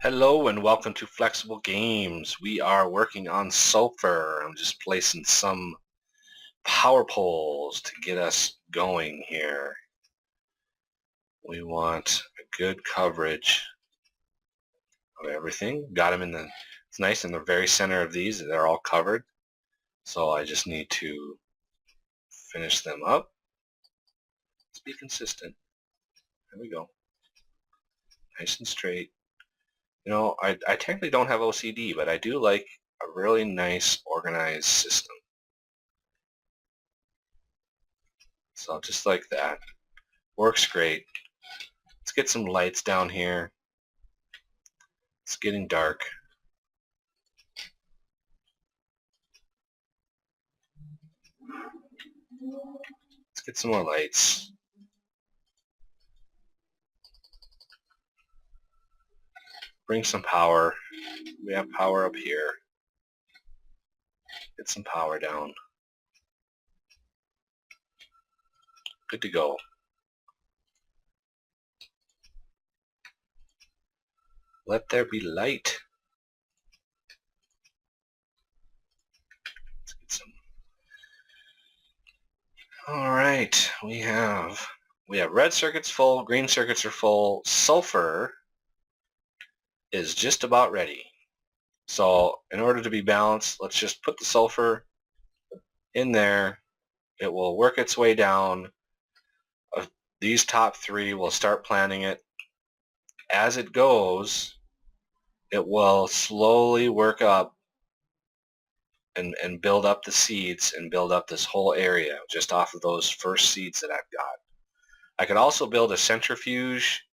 Hello and welcome to Flexible Games. We are working on sulfur. I'm just placing some power poles to get us going here. We want a good coverage of everything. Got them it's nice in the very center of these. They're all covered. So I just need to finish them up. Let's be consistent. There we go. Nice and straight. You know, I technically don't have OCD, but I do like a really nice organized system. So just like that. Works great. Let's get some lights down here. It's getting dark. Let's get some more lights. Bring some power. We have power up here. Get some power down. Good to go. Let there be light. Let's get some. All right, we have red circuits full, green circuits are full. Sulfur is just about ready. So in order to be balanced, let's just put the sulfur in there. It will work its way down. These top three will start planting it. As it goes, it will slowly work up and build up the seeds and build up this whole area just off of those first seeds that I've got. I could also build a centrifuge,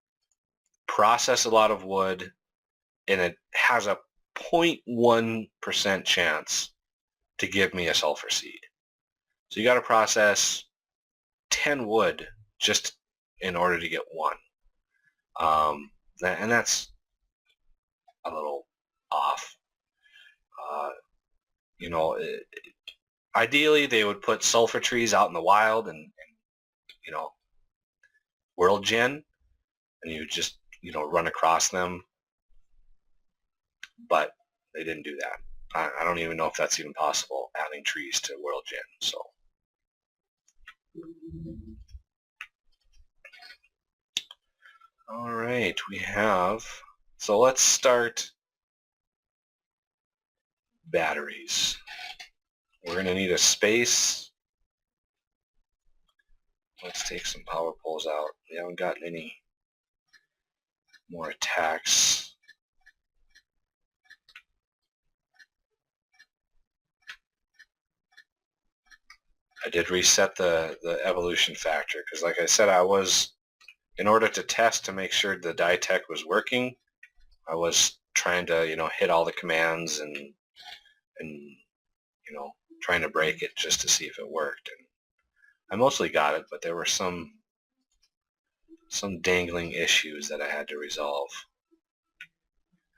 process a lot of wood, and it has a 0.1% chance to give me a sulfur seed. So you got to process 10 wood just in order to get one. And that's a little off. You know, ideally they would put sulfur trees out in the wild and you know, world gen, and you just, you know, run across them. But they didn't do that. I don't even know if that's even possible, adding trees to world gen. So all right, so let's start batteries. We're going to need a space. Let's take some power poles out. We haven't gotten any more attacks. I did reset the evolution factor because, like I said, in order to test to make sure the Dytech was working, I was trying to, you know, hit all the commands and you know, trying to break it just to see if it worked. And I mostly got it, but there were some dangling issues that I had to resolve.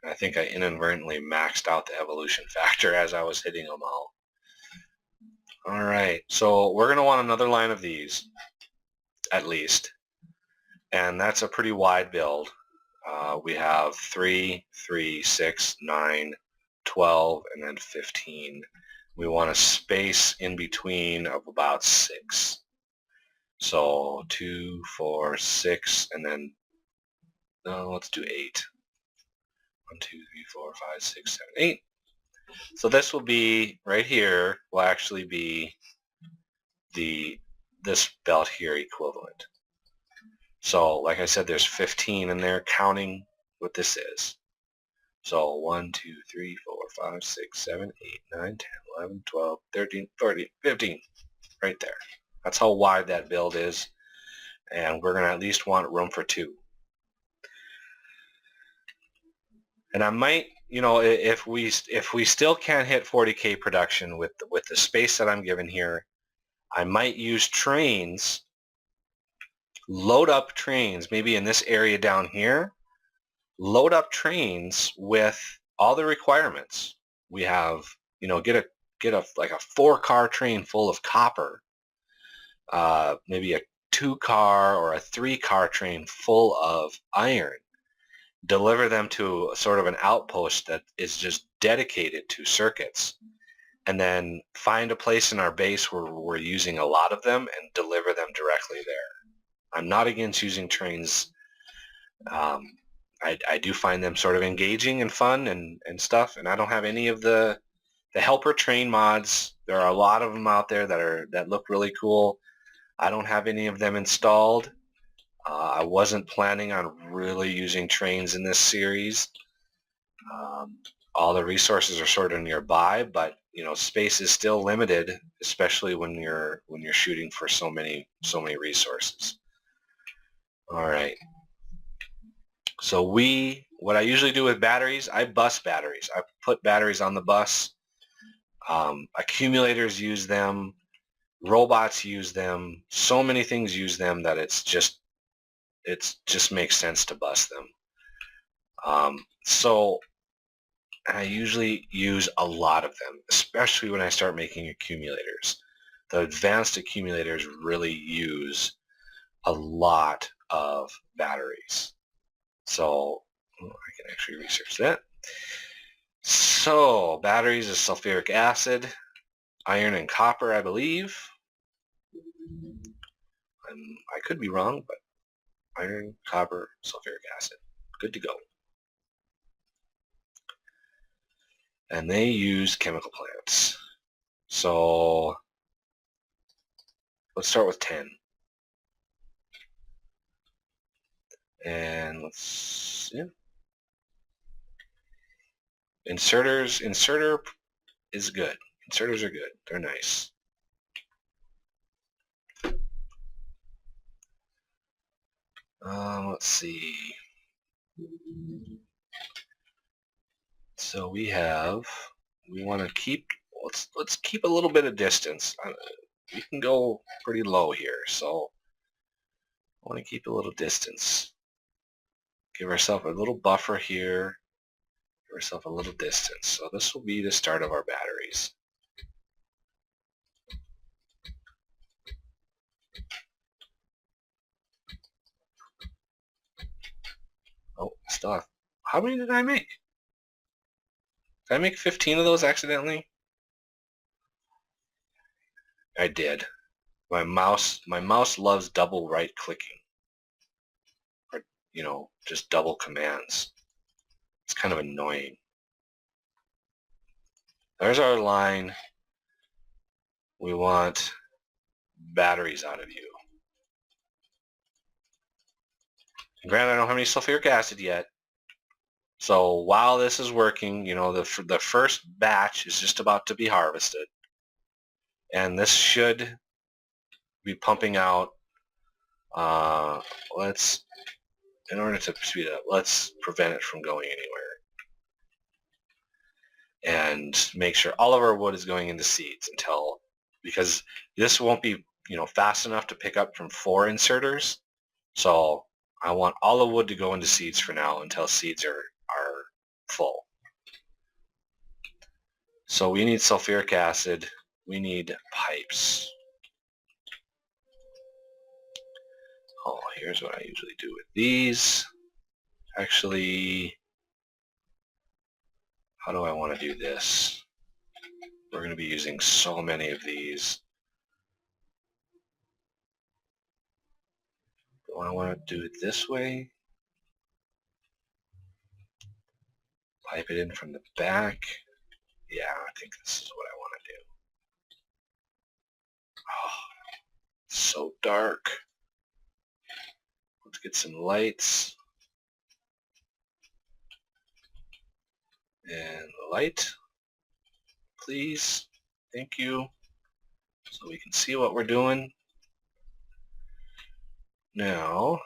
And I think I inadvertently maxed out the evolution factor as I was hitting them all. All right, so we're going to want another line of these, at least. And that's a pretty wide build. We have 3, 3, 6, 9, 12, and then 15. We want a space in between of about 6. So 2, 4, 6, and then, no, let's do 8. 1, 2, 3, 4, 5, 6, 7, 8. So this will be, right here, will actually be this belt here equivalent. So like I said, there's 15 in there, counting what this is. So 1, 2, 3, 4, 5, 6, 7, 8, 9, 10, 11, 12, 13, 14, 15, right there. That's how wide that build is, and we're going to at least want room for 2. And I might, you know, if we still can't hit 40K production with the space that I'm given here, I might use trains, load up trains, maybe in this area down here, load up trains with all the requirements. We have, you know, get a like a 4-car train full of copper, maybe a 2-car or a 3-car train full of iron. deliver them to sort of an outpost that is just dedicated to circuits, and then find a place in our base where we're using a lot of them and deliver them directly there. I'm not against using trains. I do find them sort of engaging and fun and stuff, and I don't have any of the helper train mods. There are a lot of them out there that look really cool. I don't have any of them installed. I wasn't planning on really using trains in this series. All the resources are sort of nearby, but space is still limited, especially when you're shooting for so many resources. All right. So what I usually do with batteries, I bus batteries. I put batteries on the bus. Accumulators use them. Robots use them. So many things use them that it just makes sense to bus them. So I usually use a lot of them, especially when I start making accumulators. The advanced accumulators really use a lot of batteries. So I can actually research that. So batteries is sulfuric acid, iron and copper, I believe. I could be wrong, but iron, copper, sulfuric acid. Good to go. And they use chemical plants. So let's start with 10. And let's, yeah. Inserter is good. Inserters are good. They're nice. Let's see. So we want to keep, let's keep a little bit of distance. We can go pretty low here, so I want to keep a little distance. Give ourselves a little buffer here. Give ourselves a little distance. So this will be the start of our batteries. Oh, stuff. How many did I make? Did I make 15 of those accidentally? I did. My mouse loves double right clicking. Or, just double commands. It's kind of annoying. There's our line. We want batteries out of you. And granted, I don't have any sulfuric acid yet. So while this is working, the first batch is just about to be harvested. And this should be pumping out, in order to speed it up, let's prevent it from going anywhere. And make sure all of our wood is going into seeds because this won't be, fast enough to pick up from 4 inserters. So I want all the wood to go into seeds for now until seeds are full. So we need sulfuric acid. We need pipes. Oh, here's what I usually do with these. Actually, how do I want to do this? We're going to be using so many of these. Do I want to do it this way? Pipe it in from the back. Yeah, I think this is what I want to do. Oh, it's so dark. Let's get some lights. And light, please. Thank you. So we can see what we're doing. Now,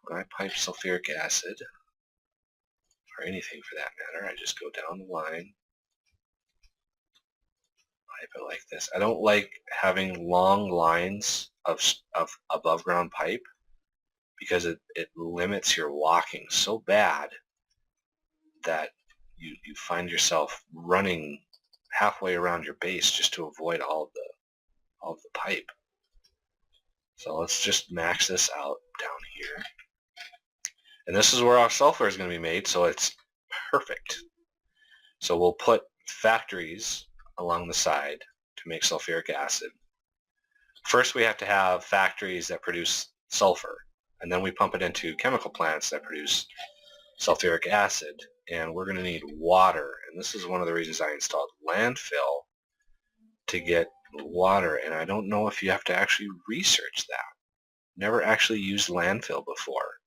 when I pipe sulfuric acid, or anything for that matter, I just go down the line, pipe it like this. I don't like having long lines of above ground pipe because it limits your walking so bad that you find yourself running halfway around your base just to avoid all of the pipe. So let's just max this out down here. And this is where our sulfur is going to be made, so it's perfect. So we'll put factories along the side to make sulfuric acid. First we have to have factories that produce sulfur, and then we pump it into chemical plants that produce sulfuric acid, and we're going to need water. And this is one of the reasons I installed Landfill, to get water, and I don't know if you have to actually research that. Never actually used Landfill before.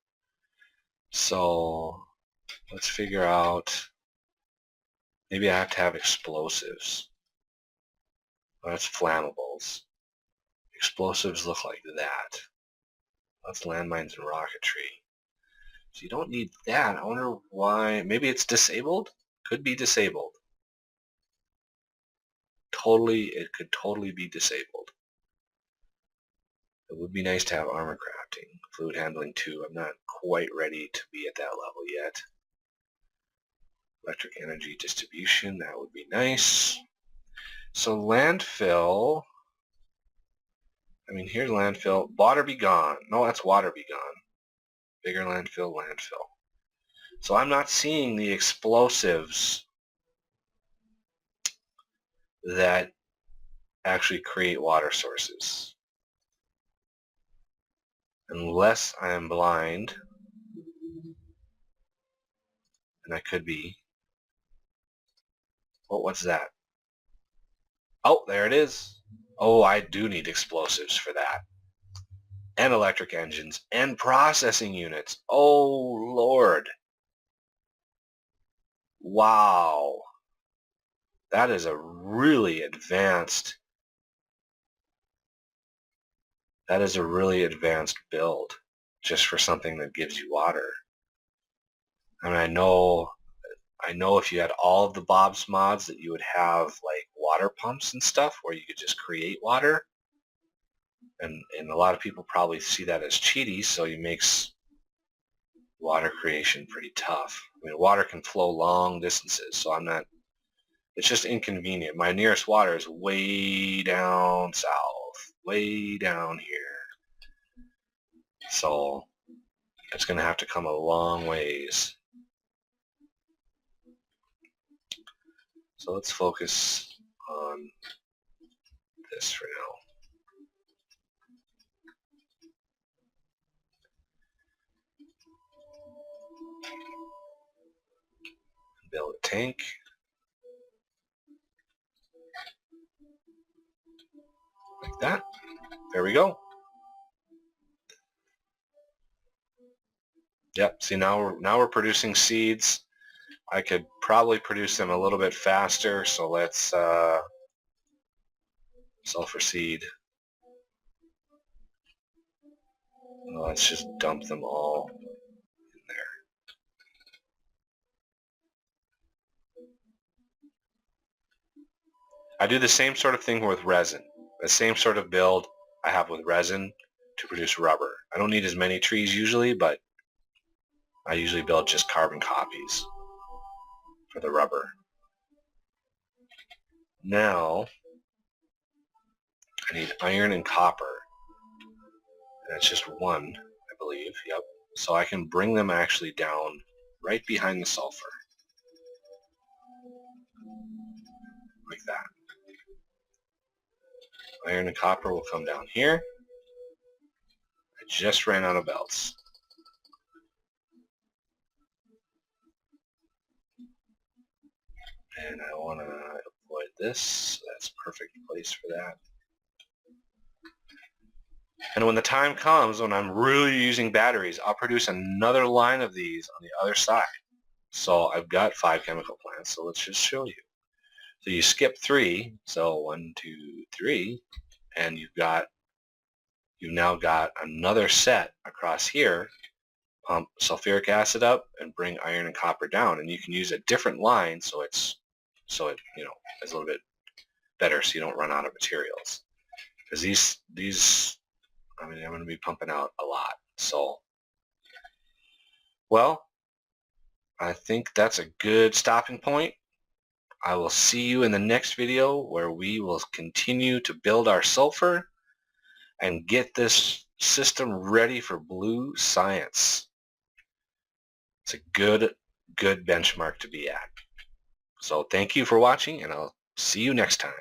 So let's figure out, maybe I have to have explosives. Well, that's flammables. Explosives look like that. That's landmines and rocketry. So you don't need that. I wonder why. Maybe it's disabled? Could be disabled. It could totally be disabled. It would be nice to have armor crafting. Fluid handling too. I'm not quite ready to be at that level yet. Electric energy distribution, that would be nice. So Landfill, I mean, here's Landfill. Water be gone. No, that's water be gone. Bigger landfill, landfill. So I'm not seeing the explosives that actually create water sources. Unless I am blind, and I could be. Oh, what's that? Oh, there it is. Oh, I do need explosives for that. And electric engines, and processing units. Oh, Lord. Wow. That is a really advanced, build, just for something that gives you water. I mean, I know if you had all of the Bob's mods that you would have like water pumps and stuff where you could just create water. And a lot of people probably see that as cheaty, so it makes water creation pretty tough. I mean, water can flow long distances, so it's just inconvenient. My nearest water is way down south, way down here. So it's going to have to come a long ways. So let's focus on this for now. Build a tank. Like that. There we go. Yep, see now we're producing seeds. I could probably produce them a little bit faster, so let's sulfur seed. Let's just dump them all in there. I do the same sort of thing with resin. The same sort of build I have with resin to produce rubber. I don't need as many trees usually, but I usually build just carbon copies for the rubber. Now, I need iron and copper. And that's just one, I believe. Yep. So I can bring them actually down right behind the sulfur. Like that. Iron and copper will come down here. I just ran out of belts. And I want to avoid this. That's a perfect place for that. And when the time comes, when I'm really using batteries, I'll produce another line of these on the other side. So I've got 5 chemical plants, so let's just show you. So you skip 3, so 1, 2, 3, and you've now got another set across here. Pump sulfuric acid up and bring iron and copper down, and you can use a different line so it is a little bit better, so you don't run out of materials. Because these, I mean, I'm going to be pumping out a lot. So, well, I think that's a good stopping point. I will see you in the next video where we will continue to build our sulfur and get this system ready for blue science. It's a good benchmark to be at. So thank you for watching, and I'll see you next time.